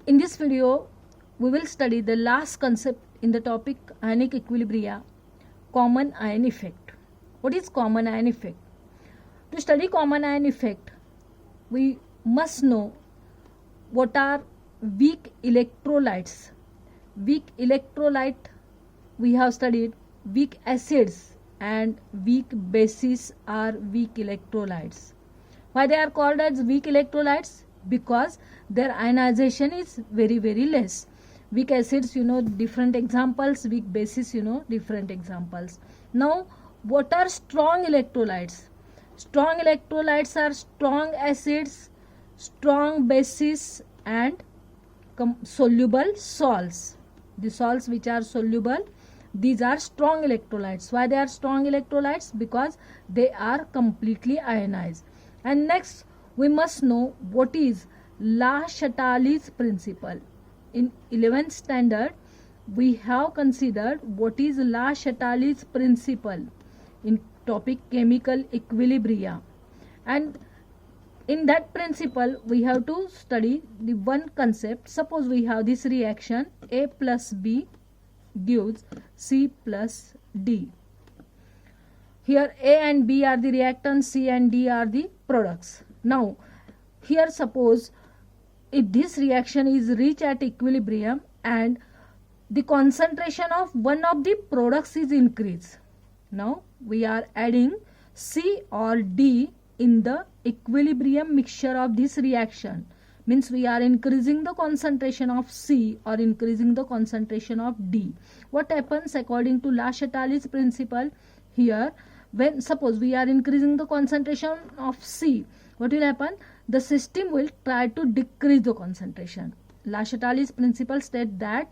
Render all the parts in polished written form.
In this video, we will study the last concept in the topic ionic equilibria, common ion effect. What is common ion effect? To study common ion effect, we must know what are weak electrolytes. Weak electrolyte we have studied weak acids and weak bases are weak electrolytes. Why they are called as weak electrolytes? Because their ionization is very less. Weak acids, different examples. Weak bases, different examples. Now, what are strong electrolytes? Strong electrolytes are strong acids, strong bases and soluble salts. The salts which are soluble, these are strong electrolytes. Why they are strong electrolytes? Because they are completely ionized. And next, we must know what is La Chatelier's principle. In 11th standard, we have considered what is La Chatelier's principle in topic chemical equilibria. And in that principle, we have to study the one concept. Suppose we have this reaction A plus B gives C plus D. Here A and B are the reactants, C and D are the products. Now, here suppose if this reaction is reached at equilibrium and the concentration of one of the products is increased. Now, we are adding C or D in the equilibrium mixture of this reaction. Means we are increasing the concentration of C or increasing the concentration of D. What happens according to La Chatelier's principle? Here, when suppose we are increasing the concentration of C, what will happen? The system will try to decrease the concentration. La Chatelier's principle states that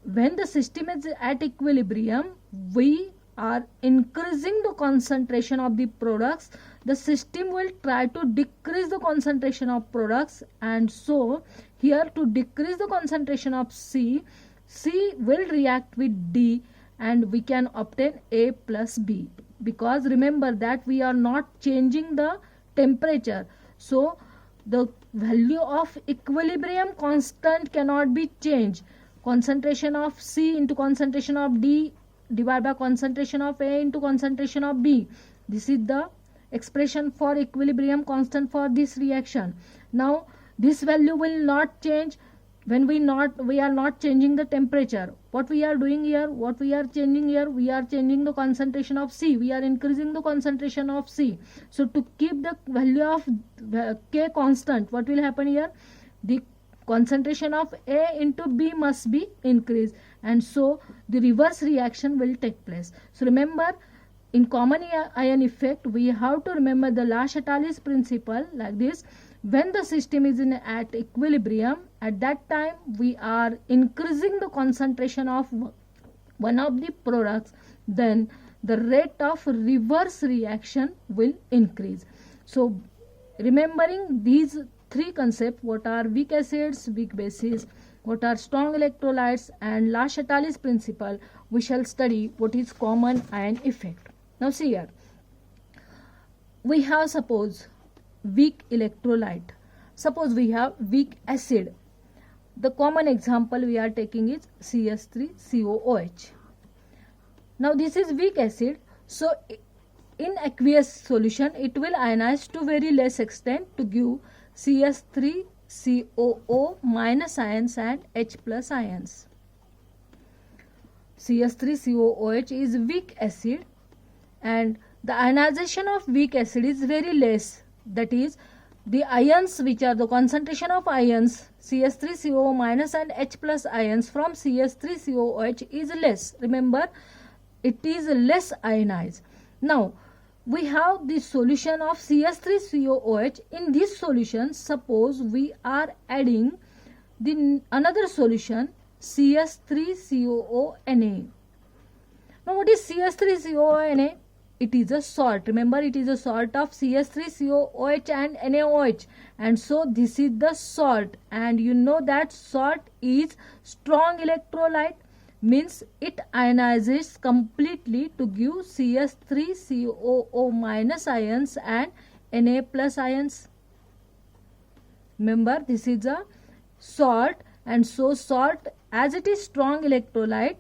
when the system is at equilibrium, we are increasing the concentration of the products. The system will try to decrease the concentration of products, and so here to decrease the concentration of C, C will react with D and we can obtain A plus B. Because remember that we are not changing the temperature, so the value of equilibrium constant cannot be changed. Concentration of C into concentration of D divided by concentration of A into concentration of B. This is the expression for equilibrium constant for this reaction. Now this value will not change when we are not changing the temperature. What we are doing here, what we are changing here, we are changing the concentration of C. We are increasing the concentration of C. So to keep the value of K constant, what will happen here? The concentration of A into B must be increased, and so the reverse reaction will take place. So remember, in common ion effect, we have to remember the La Chatelier's principle like this. When the system is at equilibrium, at that time we are increasing the concentration of one of the products, then the rate of reverse reaction will increase. So remembering these three concepts, what are weak acids, weak bases, what are strong electrolytes, and La Chatelier's principle, we shall study what is common ion effect. Now see here, we have suppose weak electrolyte. Suppose we have weak acid. The common example we are taking is CS3COOH. Now this is weak acid, so in aqueous solution it will ionize to very less extent to give CS3COO minus ions and H plus ions. CS3COOH is weak acid and the ionization of weak acid is very less. That is, the ions which are the concentration of ions CS3CO minus and H plus ions from CS3COOH is less. Remember, it is less ionized. Now, we have the solution of CS3COOH. In this solution, suppose we are adding the another solution CS3COONA. Now, what is CS3COONA? It is a salt. Remember, it is a salt of CS3COOH and NaOH, and so this is the salt, and you know that salt is strong electrolyte, means it ionizes completely to give CS3COO minus ions and Na plus ions. Remember, this is a salt and so salt, as it is strong electrolyte,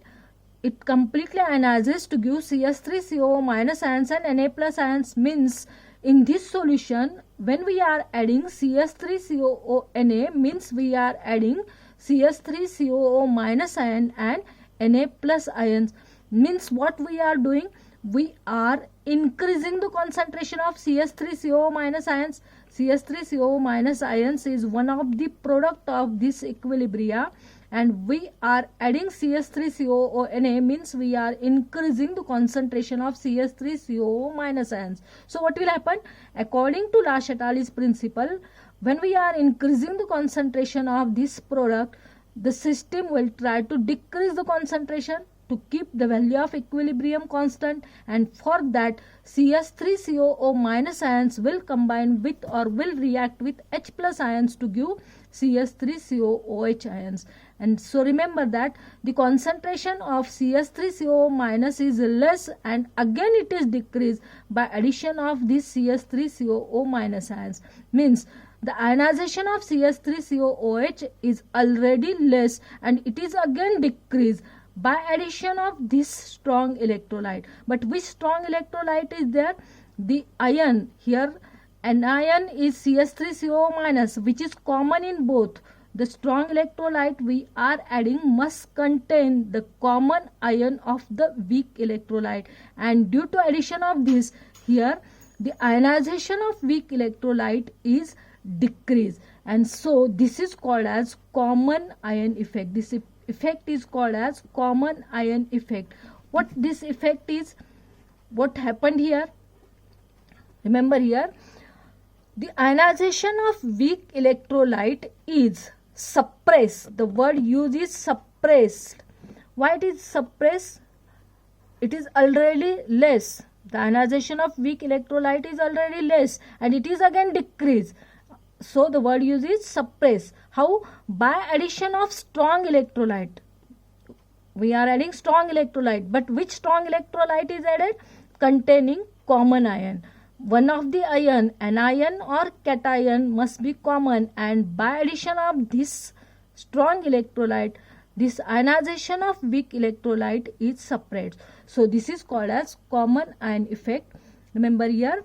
it completely ionizes to give CS3CO minus ions and Na plus ions. Means in this solution, when we are adding CS3COO Na, means we are adding CS3COO minus ion and Na plus ions. Means what we are doing? We are increasing the concentration of CS3CO minus ions. CS3CO minus ions is one of the product of this equilibria, and we are adding CS3COO Na, means we are increasing the concentration of CS3COO minus ions. So what will happen? According to La Chatelier's principle, when we are increasing the concentration of this product, the system will try to decrease the concentration to keep the value of equilibrium constant, and for that CS3COO minus ions will combine with or will react with H plus ions to give CS3COOH ions. And so remember that the concentration of CS3CO minus is less, and again it is decreased by addition of this CS3COO minus ions. Means the ionization of CS3COOH is already less and it is again decreased by addition of this strong electrolyte. But which strong electrolyte is there? The ion. Here anion is CS3CO minus, which is common in both. The strong electrolyte we are adding must contain the common ion of the weak electrolyte, and due to addition of this, here the ionization of weak electrolyte is decreased, and so this is called as common ion effect. This effect is called as common ion effect. What this effect is? What happened here? Remember here, the ionization of weak electrolyte is suppressed. The word used is suppressed. Why it is suppressed? It is already less. The ionization of weak electrolyte is already less and it is again decreased. So the word used is suppress. How? By addition of strong electrolyte. We are adding strong electrolyte, but which strong electrolyte is added? Containing common ion. One of the ion, anion or cation, must be common, and by addition of this strong electrolyte, this ionization of weak electrolyte is suppressed. So this is called as common ion effect. Remember here,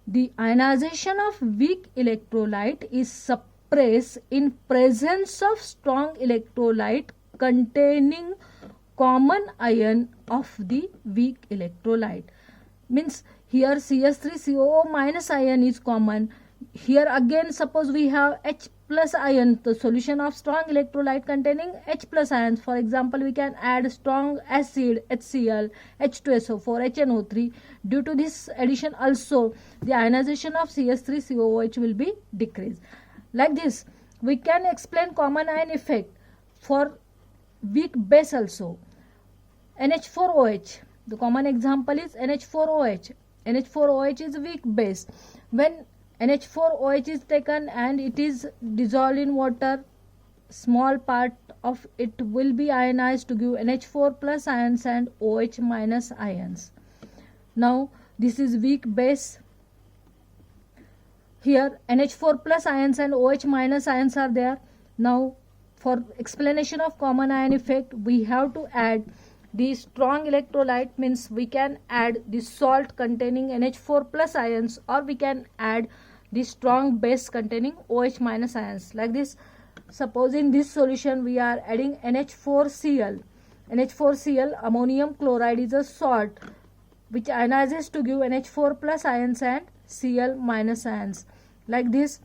the ionization of weak electrolyte is suppressed in presence of strong electrolyte containing common ion of the weak electrolyte. Means here CS3COO minus ion is common. Here again suppose we have H plus ion, the solution of strong electrolyte containing H plus ions. For example, we can add strong acid HCl, H2SO4, HNO3. Due to this addition also, the ionization of CS3COOH will be decreased. Like this, we can explain common ion effect for weak base also. NH4OH. The common example is NH4OH. NH4OH is weak base. When NH4OH is taken and it is dissolved in water, small part of it will be ionized to give NH4 plus ions and OH minus ions. Now this is weak base. Here NH4 plus ions and OH minus ions are there. Now for explanation of common ion effect, we have to add the strong electrolyte, means we can add the salt containing NH4 plus ions, or we can add the strong base containing OH minus ions. Like this, suppose in this solution we are adding NH4Cl. NH4Cl, ammonium chloride, is a salt which ionizes to give NH4 plus ions and Cl minus ions. Like this,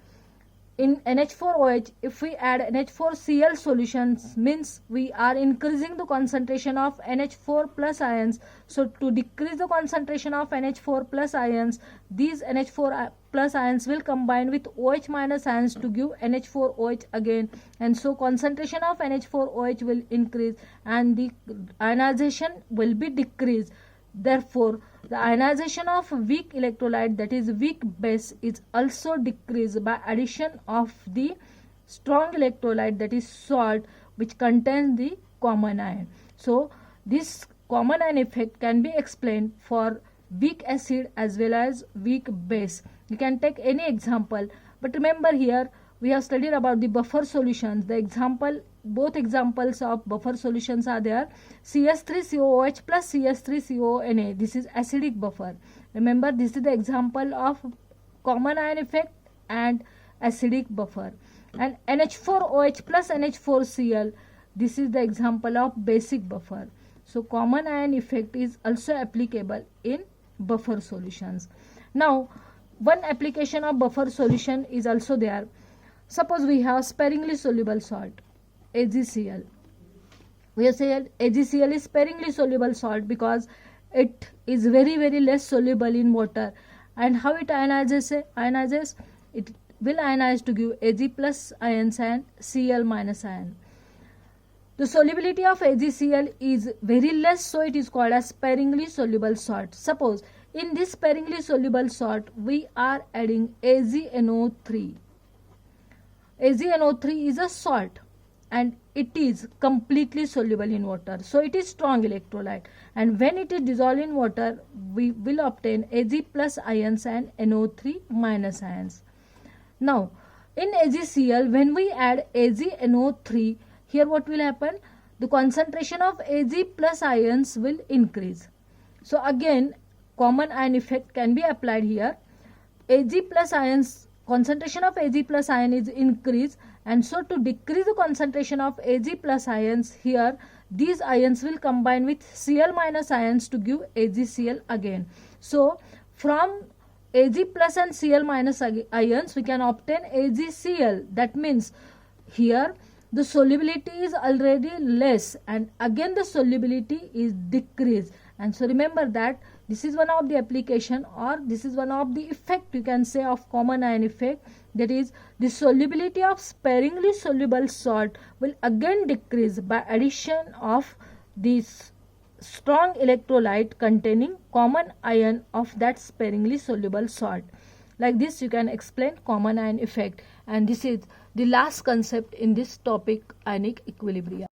in NH4OH, if we add NH4Cl solutions, means we are increasing the concentration of NH4 plus ions. So to decrease the concentration of NH4 plus ions, these NH4 plus ions will combine with OH minus ions to give NH4OH again, and so concentration of NH4OH will increase and the ionization will be decreased. Therefore, the ionization of weak electrolyte, that is weak base, is also decreased by addition of the strong electrolyte, that is salt, which contains the common ion. So this common ion effect can be explained for weak acid as well as weak base. You can take any example, but remember here we have studied about the buffer solutions. The example, both examples of buffer solutions are there. CS3COOH plus CS3CONA. This is acidic buffer. Remember, this is the example of common ion effect and acidic buffer. And NH4OH plus NH4Cl. This is the example of basic buffer. So common ion effect is also applicable in buffer solutions. Now, one application of buffer solution is also there. Suppose we have sparingly soluble salt, AgCl. We say AgCl is sparingly soluble salt because it is very less soluble in water. And how it ionizes? It will ionize to give Ag plus ions and Cl minus ion. The solubility of AgCl is very less, so it is called as sparingly soluble salt. Suppose in this sparingly soluble salt we are adding AgNO3. AgNO3 is a salt and it is completely soluble in water, so it is strong electrolyte, and when it is dissolved in water we will obtain Ag plus ions and NO3 minus ions. Now in AgCl, when we add AgNO3, here what will happen? The concentration of Ag plus ions will increase. So again common ion effect can be applied here. Ag plus ions, concentration of Ag plus ion is increased, and so to decrease the concentration of Ag plus ions, here these ions will combine with Cl minus ions to give AgCl again. So from Ag plus and Cl minus ions we can obtain AgCl. That means here the solubility is already less and again the solubility is decreased. And so remember that this is one of the application, or this is one of the effect you can say of common ion effect, that is the solubility of sparingly soluble salt will again decrease by addition of this strong electrolyte containing common ion of that sparingly soluble salt. Like this you can explain common ion effect, and this is the last concept in this topic, ionic equilibria.